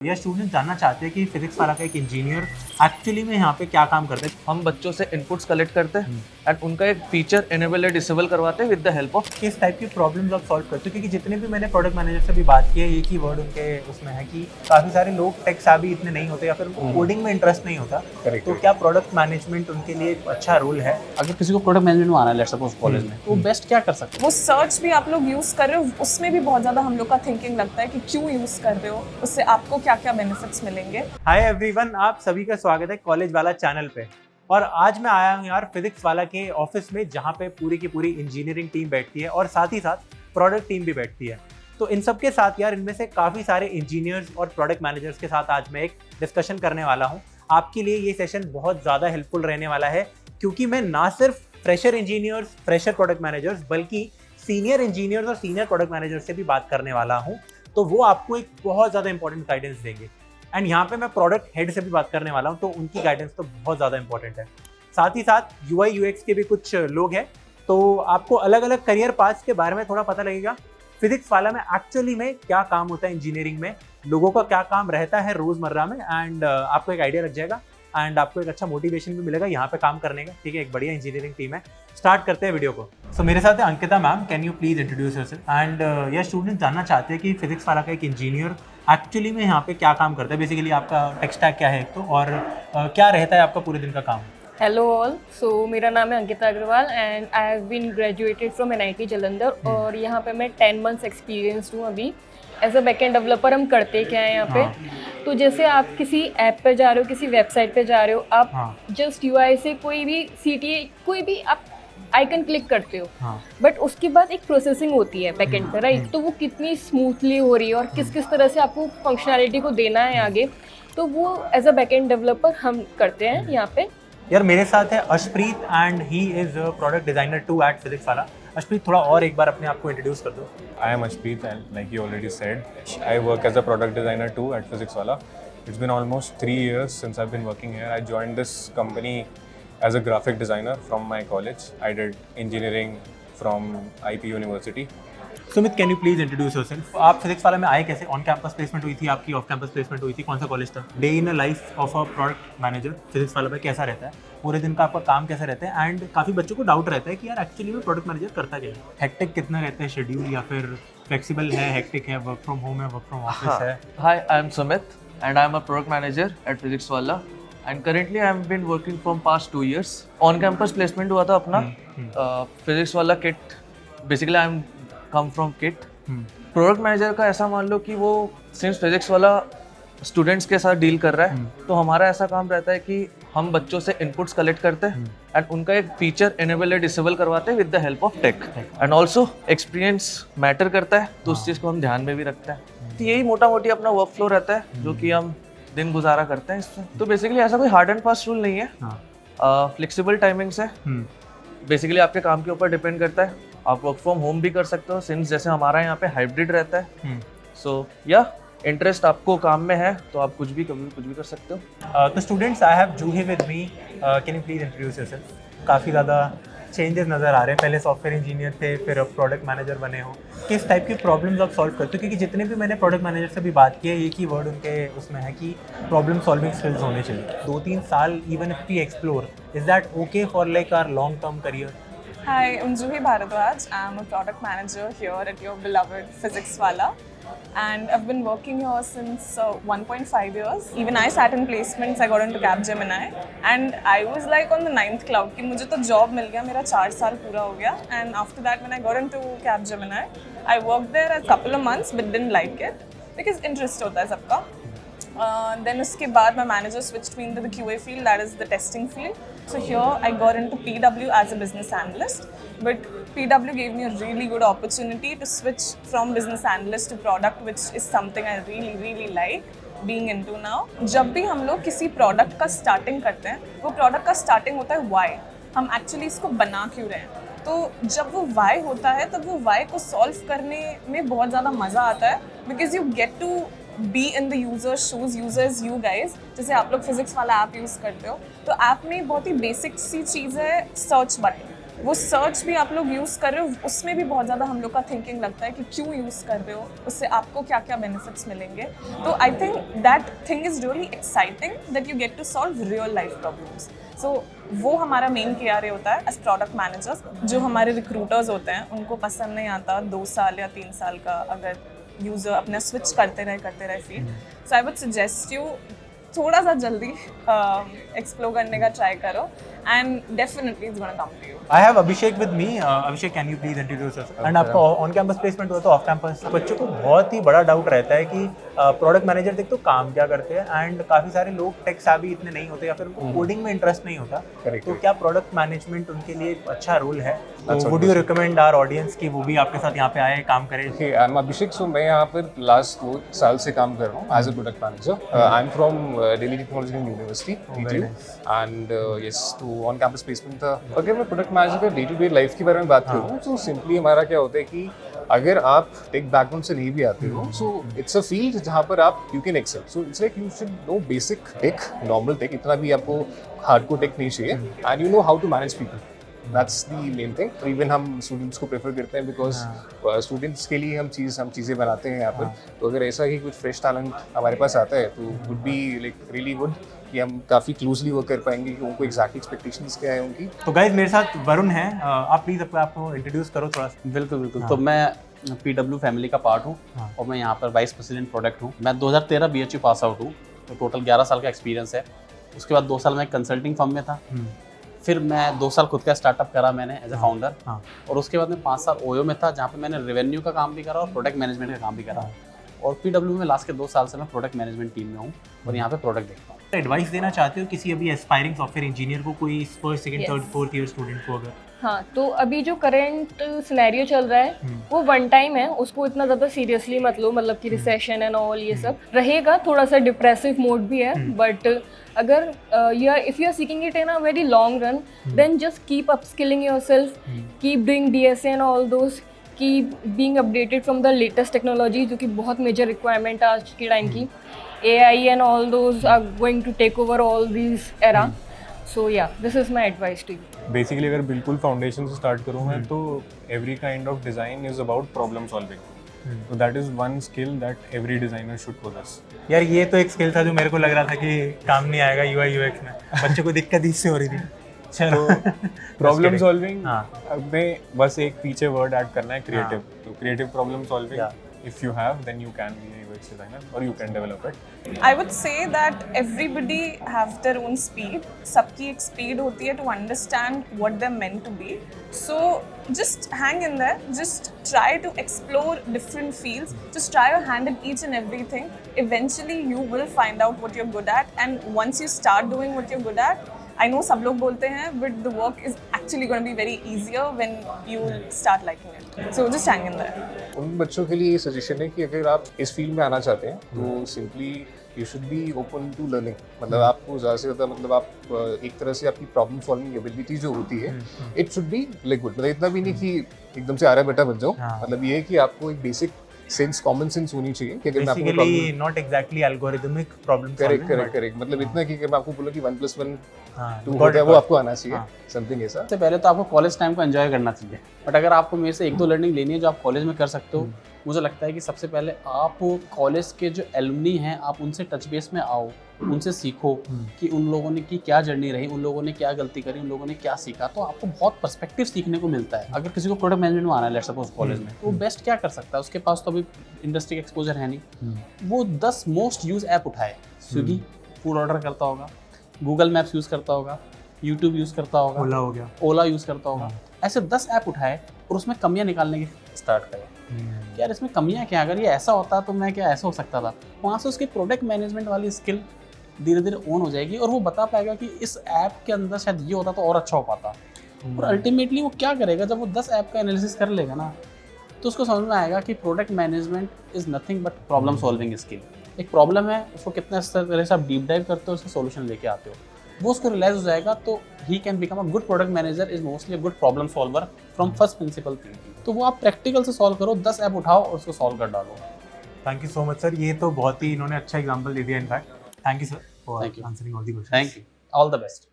या स्टूडेंट जानना चाहते हैं कि फिजिक्स वाला का एक इंजीनियर एक्चुअली में यहाँ पे क्या काम करते हैं। हम बच्चों से इनपुट्स कलेक्ट करते हैं एंड उनका एक फीचर इनेबल या डिसेबल करवाते हैं विद द हेल्प ऑफ किस टाइप की प्रॉब्लम्स आप सॉल्व करते हो, क्योंकि जितने भी मैंने प्रोडक्ट मैनेजर से भी बात की है, एक ही वर्ड उनके उसमें है कि काफ़ी सारे लोग टेक savvy इतने नहीं होते या फिर उनको कोडिंग में इंटरेस्ट नहीं होता। तो क्या प्रोडक्ट मैनेजमेंट उनके लिए एक अच्छा रोल है? अगर किसी को प्रोडक्ट मैनेजमेंट में आना है लेट्स सपोज कॉलेज में, तो वो बेस्ट क्या कर सकते हैं? वो सर्च भी आप लोग यूज़ कर रहे हो, उसमें भी बहुत ज़्यादा हम लोग का थिंकिंग लगता है कि क्यों यूज़ कर रहे हो, उससे आपको क्या क्या बेनिफिट्स मिलेंगे। हाय एवरीवन, आप सभी का स्वागत है कॉलेज वाला चैनल पे। और आज मैं आया हूँ यार फिजिक्स वाला के ऑफिस में, जहाँ पे पूरी की पूरी इंजीनियरिंग टीम बैठती है और साथ ही साथ प्रोडक्ट टीम भी बैठती है। तो इन सब के साथ यार इनमें से काफ़ी सारे इंजीनियर्स और प्रोडक्ट मैनेजर्स के साथ आज मैं एक डिस्कशन करने वाला हूँ। आपके लिए ये सेशन बहुत ज़्यादा हेल्पफुल रहने वाला है, क्योंकि मैं ना सिर्फ fresher engineers, fresher product managers, बल्कि सीनियर इंजीनियर्स और सीनियर प्रोडक्ट मैनेजर्स से भी बात करने वाला हूँ। तो वो आपको एक बहुत ज़्यादा इंपॉर्टेंट गाइडेंस देंगे। एंड यहाँ पे मैं प्रोडक्ट हेड से भी बात करने वाला हूँ, तो उनकी गाइडेंस तो बहुत ज़्यादा इंपॉर्टेंट है। साथ ही साथ UI UX के भी कुछ लोग हैं, तो आपको अलग अलग करियर पाथ्स के बारे में थोड़ा पता लगेगा। फिजिक्स वाला में एक्चुअली में क्या काम होता है इंजीनियरिंग में, लोगों का क्या काम रहता है रोज़मर्रा में, एंड आपको एक आइडिया लग जाएगा एंड आपको एक अच्छा मोटिवेशन भी मिलेगा यहाँ पे काम करने का। ठीक है, एक बढ़िया इंजीनियरिंग टीम है। स्टार्ट करते हैं वीडियो को। सो मेरे साथ है Ankita ma'am, can you please introduce yourself? And यह स्टूडेंट जानना चाहते हैं कि फिजिक्स वाला का एक इंजीनियर एक्चुअली में यहाँ पे क्या काम करता है, बेसिकली आपका टेक स्टैक क्या है एक तो, और क्या रहता है आपका पूरे दिन का काम? हेलो ऑल, सो मेरा नाम है Ankita Agarwal and I have been graduated from NIT Jalandhar और यहाँ पे मैं 10 मंथ्स एक्सपीरियंस हूँ अभी। एज अ बैकएंड डेवलपर हम करते क्या है यहाँ पे, तो जैसे आप किसी ऐप पे जा रहे हो, किसी वेबसाइट पे जा रहे हो, आप जस्ट UI से कोई भी CTA कोई भी आप आइकन क्लिक करते हो, बट उसके बाद एक प्रोसेसिंग होती है बैकएंड पे, राइट? तो वो कितनी स्मूथली हो रही है और किस किस तरह से आपको फंक्शनैलिटी को देना है आगे, तो वो एज अ बैकएंड डेवलपर हम करते हैं यहाँ पे। यार मेरे साथ है Ashpreet and he is product designer two at physics Wallah. Ashpreet, थोड़ा और एक बार अपने आप को इंट्रोड्यूस कर दो। I am Ashpreet and like you already said, I work as a product designer too at Physics Wala. It's been almost 3 years since I've been working here. I joined this company as a graphic designer from my college. I did engineering from IP University. Sumit, can you please introduce yourself? आप physics वाला में आए कैसे? On campus placement हुई थी आपकी, off campus placement हुई थी, कौन सा कॉलेज था? Day in a life of a product manager physics वाला में कैसा रहता है? पूरे दिन का आपका काम कैसा रहता है? एंड काफ़ी बच्चों को डाउट रहता है कि यार एक्चुअली में प्रोडक्ट मैनेजर करता क्या है? हेक्टिक कितना रहता है शेड्यूल, या फिर फ्लेक्सिबल है, हेक्टिक है, वर्क फ्रॉम होम है, वर्क फ्रॉम ऑफिस है? Hi, I am Sumit and I am a product manager at physics Wallah and currently I have been working from past 2 years। On campus placement हुआ था अपना Physics Wallah KIIT. Basically I am come from KIIT. Product manager का ऐसा मान लो कि वो since physics वाला students के साथ डील कर रहा है, तो हमारा ऐसा काम रहता है कि हम बच्चों से इनपुट्स कलेक्ट करते हैं एंड उनका एक फीचर इनेबल या डिसेबल करवाते हैं with the help of tech. And also experience matter करता है, तो उस चीज़ को हम ध्यान में भी रखते हैं। तो यही मोटा मोटी अपना वर्क फ्लो रहता है जो कि हम दिन गुजारा करते हैं इसमें। तो बेसिकली ऐसा कोई हार्ड एंड फास्ट रूल नहीं है, फ्लेक्सिबल टाइमिंग्स है। बेसिकली आपके काम के ऊपर डिपेंड करता है। आप वर्क फ्रॉम होम भी कर सकते हो, सिंस जैसे हमारा यहाँ पे हाइब्रिड रहता है। सो या इंटरेस्ट आपको काम में है तो आप कुछ भी कभी कुछ भी कर सकते हो। तो students, I have Juhi with me, can you please introduce yourself? काफ़ी ज़्यादा चेंजेस नज़र आ रहे हैं, पहले सॉफ्टवेयर इंजीनियर थे, फिर अब प्रोडक्ट मैनेजर बने हो। किस टाइप की प्रॉब्लम्स आप सॉल्व करते हो? क्योंकि जितने भी मैंने प्रोडक्ट मैनेजर से भी बात की है, एक ही वर्ड उनके उसमें है कि प्रॉब्लम सॉल्विंग स्किल्स होने चाहिए। 2-3 साल even if we explore, is that okay for like our long term career? Hi, I'm Juhi Bharadwaj. I'm a product manager here at your beloved Physics Wala. And I've been working here since 1.5 years. Even I sat in placements, I got into Capgemini. And I was like on the 9th cloud कि मुझे तो job मिल गया, मेरा 4 साल पूरा हो गया. And after that when I got into Capgemini, I worked there a couple of months but didn't like it. Because interest होता है सबका. Then उसके बाद my manager switched me into the QA field, that is the testing field. So here I got into PW as a business analyst, but PW gave me a really good opportunity to switch from business analyst to product, which is something I really like being into now. जब भी हम लोग किसी product का starting करते हैं, वो product का starting होता है why, हम actually इसको बना क्यों रहे हैं। तो जब वो why होता है तब वो why को solve करने में बहुत ज़्यादा मज़ा आता है, because you get to be in the users shoes, users you guys. जैसे आप लोग फिजिक्स वाला ऐप यूज़ करते हो, तो ऐप में बहुत ही बेसिक सी चीज़ है सर्च बटन। वो सर्च भी आप लोग यूज़ कर रहे हो, उसमें भी बहुत ज़्यादा हम लोग का थिंकिंग लगता है कि क्यों यूज़ कर रहे हो, उससे आपको क्या क्या बेनिफिट्स मिलेंगे. तो I think that thing is really exciting that you get to solve real life problems. So वो हमारा मेन KRA होता है एज प्रोडक्ट मैनेजर्स. जो हमारे रिक्रूटर्स होते हैं उनको पसंद नहीं आता 2 साल या 3 साल का अगर यूज़र अपना स्विच करते रहे field. So I would suggest you थोड़ा सा जल्दी एक्सप्लोर करने का ट्राई करो and definitely it's gonna come to you. I have Abhishek with me. Abhishek, can you please introduce yourself? And आपका ऑन कैंपस प्लेसमेंट हुआ तो ऑफ कैंपस बच्चों को बहुत ही बड़ा डाउट रहता है कि प्रोडक्ट मैनेजर देख तो काम क्या करते हैं एंड काफ़ी सारे लोग टेक savvy इतने नहीं होते या फिर उनको कोडिंग में इंटरेस्ट नहीं होता. तो क्या प्रोडक्ट मैनेजमेंट उनके लिए एक अच्छा रोल है? Would you recommend our audience कि वो भी आपके साथ यहाँ पे आए काम करें? Okay, I'm Abhishek. So मैं यहाँ पर लास्ट 2 साल से काम कर रहा हूँ as a product manager. I am from Delhi technological university DTU and yes तो ऑन कैंपस प्लेसमेंट था. अगर मैं प्रोडक्ट मैनेजर का डे टू डे लाइफ के बारे में बात करूँ तो सिंपली हमारा क्या होता है कि अगर आप टेक बैकग्राउंड से नहीं भी आते हो सो इट्स अ फील्ड जहाँ पर आप you can excel. So it's like you should know basic tech, normal tech, इतना भी आपको हार्डकोर टेक नहीं चाहिए and you know how to manage people. That's the main thing. तो इवन हम स्टूडेंट्स को प्रेफर करते हैं बिकॉज स्टूडेंट्स के लिए हम चीज़ें बनाते हैं यहाँ पर. तो अगर ऐसा ही कुछ फ्रेश टैलेंट हमारे पास आता है तो would be like really good कि हम काफ़ी क्लोजली वर्क कर पाएंगे कि उनको एग्जैक्ट एक्सपेक्टेशंस क्या है उनकी. तो गाइज मेरे साथ वरुण है. आप प्लीज़ आपको इंट्रोड्यूस करो थोड़ा सा. बिल्कुल. तो मैं PW फैमिली का पार्ट हूँ और मैं यहाँ पर वाइस प्रेसिडेंट प्रोडक्ट हूँ. मैं 2013 BHU पास आउट हूँ, तो टोटल 11 साल का एक्सपीरियंस है. उसके बाद 2 साल मैं कंसल्टिंग फर्म में था. फिर मैं 2 साल खुद का स्टार्टअप करा मैंने एज ए फाउंडर. और उसके बाद मैं 5 साल ओयो में था जहाँ पे मैंने रेवेन्यू का काम भी करा और प्रोडक्ट मैनेजमेंट का काम भी करा. और PW में लास्ट के 2 साल से मैं प्रोडक्ट मैनेजमेंट टीम में हूँ और यहाँ पे प्रोडक्ट देखता हूँ. एडवाइस देना चाहते हो किसी अभी एस्पायरिंग सॉफ्टवेयर इंजीनियर को, कोई first second third fourth year student को अगर? हाँ, तो अभी जो करंट सिनेरियो चल रहा है वो वन टाइम है, उसको इतना ज़्यादा सीरियसली मत लो. मतलब कि रिसेशन एंड ऑल ये सब रहेगा, थोड़ा सा डिप्रेसिव मोड भी है. बट अगर if you are seeking it in a very long run then just keep upskilling yourself, keep doing DSA and all those, keep being updated from the latest technology जो कि बहुत major requirement है आज के time की. AI and all those are going to take over all these era. So yeah, this is my advice to you. Basically अगर बिल्कुल foundation से स्टार्ट करूँ मैं तो every kind of design is about problem solving. So that is one skill that every designer should possess. यार ये तो एक स्किल था जो मेरे को लग रहा था कि काम नहीं आएगा UI UX में. बच्चों को दिक्कत इससे हो रही थी. चलो प्रॉब्लम सॉल्विंग में बस एक पीछे वर्ड ऐड करना है, क्रिएटिव. तो creative problem solving if you have then you can be a UX designer or you can develop it. I would say that everybody have their own speed. सबकी एक speed होती है to understand what they're meant to be. So just hang in there. Just try to explore different fields. Just try your hand in each and everything. Eventually you will find out what you're good at. And once you start doing what you're good at, I know सब लोग बोलते हैं but the work is actually going to be very easier when you start liking it. So just hang in there. उन बच्चों के लिए ये suggestion है कि अगर आप इस फील्ड में आना चाहते हैं तो simply you should be open to learning. मतलब आपको ज़्यादा से ज़्यादा मतलब आप एक तरह से आपकी प्रॉब्लम सॉल्विंग एबिलिटी जो होती है it should be like good. मतलब इतना भी नहीं कि एकदम से आरा बेटा बन जाओ. मतलब ये है कि आपको एक बेसिक सेंस, कॉमन सेंस होनी चाहिए कि अगर मैं आपको basically not exactly algorithmic problem. Correct. मतलब इतना कि अगर मैं आपको बोलूं कि 1+1 2 होता है वो आपको आना चाहिए. समथिंग ऐसा. सबसे पहले तो आपको कॉलेज टाइम को एंजॉय करना चाहिए. बट अगर आपको मेरे से 1-2 लर्निंग लेनी है जो आप कॉलेज में कर सकते हो, मुझे लगता है कि सबसे पहले आप कॉलेज के जो एलुमनी हैं आप उनसे टच बेस में आओ, उनसे सीखो कि उन लोगों ने की क्या जर्नी रही, उन लोगों ने क्या गलती करी, उन लोगों ने क्या सीखा. तो आपको बहुत पर्सपेक्टिव सीखने को मिलता है. अगर किसी को प्रोडक्ट मैनेजमेंट में आना है लेट्स सपोज कॉलेज में, तो वो बेस्ट क्या कर सकता है? उसके पास तो अभी इंडस्ट्री का एक्सपोजर है नहीं. वो 10 मोस्ट यूज ऐप उठाए. स्विगी फूड ऑर्डर करता होगा, गूगल मैप्स यूज़ करता होगा, यूट्यूब यूज़ करता होगा, ओला हो गया, ओला यूज़ करता होगा. ऐसे 10 ऐप उठाए और उसमें कमियां निकालने की स्टार्ट करें कि यार इसमें कमियां क्या, अगर ये ऐसा होता तो मैं क्या ऐसा हो सकता था. वहाँ से उसकी प्रोडक्ट मैनेजमेंट वाली स्किल धीरे धीरे ऑन हो जाएगी और वो बता पाएगा कि इस ऐप के अंदर शायद ये होता तो और अच्छा हो पाता. और अल्टीमेटली वो क्या करेगा जब वो 10 ऐप का एनालिसिस कर लेगा ना, तो उसको समझ में आएगा कि product management is nothing but problem solving skill. एक प्रॉब्लम है, उसको कितना तरह से आप डीप डाइव करते हो, उसका सॉल्यूशन लेके आते हो, वो उसको रियलाइज हो जाएगा. तो he can become a good product manager is mostly a good problem solver from first principle thinking. तो वो आप प्रैक्टिकल से सॉल्व करो, 10 ऐप उठाओ और उसको सॉल्व कर डालो. Thank you so much sir. ये तो बहुत ही इन्होंने अच्छा एग्जाम्पल दे दिया. In fact thank you sir for answering all the questions. Thank you. All the best.